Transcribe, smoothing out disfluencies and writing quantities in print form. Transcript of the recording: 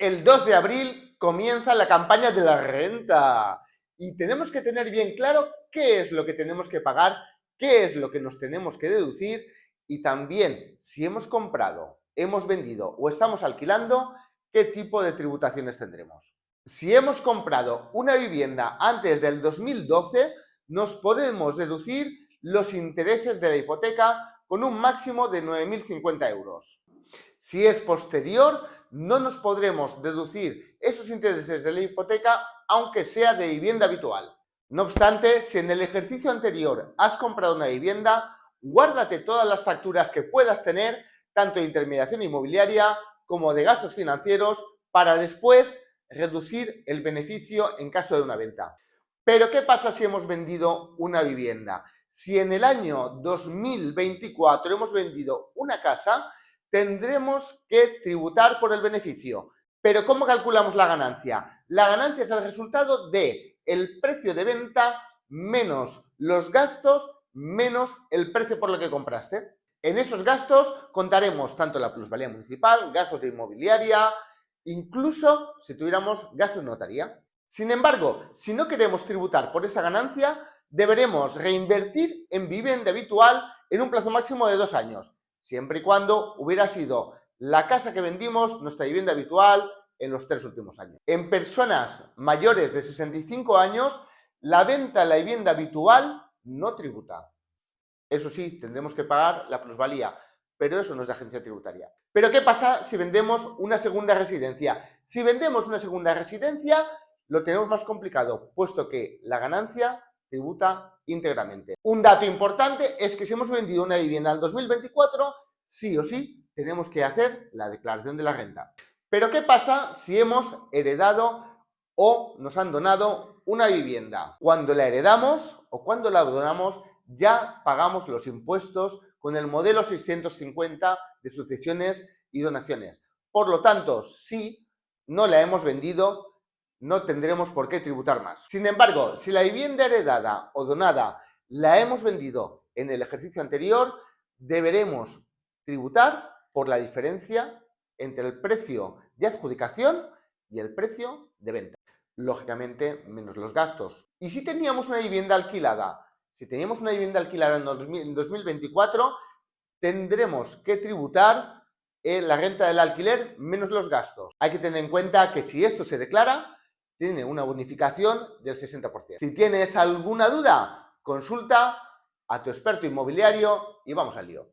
El 2 de abril comienza la campaña de la renta y tenemos que tener bien claro qué es lo que tenemos que pagar, qué es lo que nos tenemos que deducir y también si hemos comprado, hemos vendido o estamos alquilando, qué tipo de tributaciones tendremos. Si hemos comprado una vivienda antes del 2012, nos podemos deducir los intereses de la hipoteca con un máximo de 9.050 euros. Si es posterior, no nos podremos deducir esos intereses de la hipoteca, aunque sea de vivienda habitual. No obstante, si en el ejercicio anterior has comprado una vivienda, guárdate todas las facturas que puedas tener, tanto de intermediación inmobiliaria como de gastos financieros, para después reducir el beneficio en caso de una venta. Pero ¿qué pasa si hemos vendido una vivienda? Si en el año 2024 hemos vendido una casa, tendremos que tributar por el beneficio. Pero ¿cómo calculamos la ganancia? La ganancia es el resultado de el precio de venta menos los gastos menos el precio por lo que compraste. En esos gastos contaremos tanto la plusvalía municipal, gastos de inmobiliaria, incluso si tuviéramos gastos de notaría. Sin embargo, si no queremos tributar por esa ganancia, deberemos reinvertir en vivienda habitual en un plazo máximo de 2 años, siempre y cuando hubiera sido la casa que vendimos nuestra vivienda habitual en los 3 últimos años. En personas mayores de 65 años, la venta de la vivienda habitual no tributa. Eso sí, tendremos que pagar la plusvalía, pero eso no es de agencia tributaria. Pero ¿qué pasa si vendemos una segunda residencia? Si vendemos una segunda residencia, lo tenemos más complicado, puesto que la ganancia tributa íntegramente. Un dato importante es que si hemos vendido una vivienda en 2024, sí o sí tenemos que hacer la declaración de la renta. Pero ¿qué pasa si hemos heredado o nos han donado una vivienda? Cuando la heredamos o cuando la donamos, ya pagamos los impuestos con el modelo 650 de sucesiones y donaciones. Por lo tanto, si no la hemos vendido, no tendremos por qué tributar más. Sin embargo, si la vivienda heredada o donada la hemos vendido en el ejercicio anterior, deberemos tributar por la diferencia entre el precio de adjudicación y el precio de venta. Lógicamente, menos los gastos. Y si teníamos una vivienda alquilada, en 2024, tendremos que tributar la renta del alquiler menos los gastos. Hay que tener en cuenta que si esto se declara, tiene una bonificación del 60%. Si tienes alguna duda, consulta a tu experto inmobiliario y vamos al lío.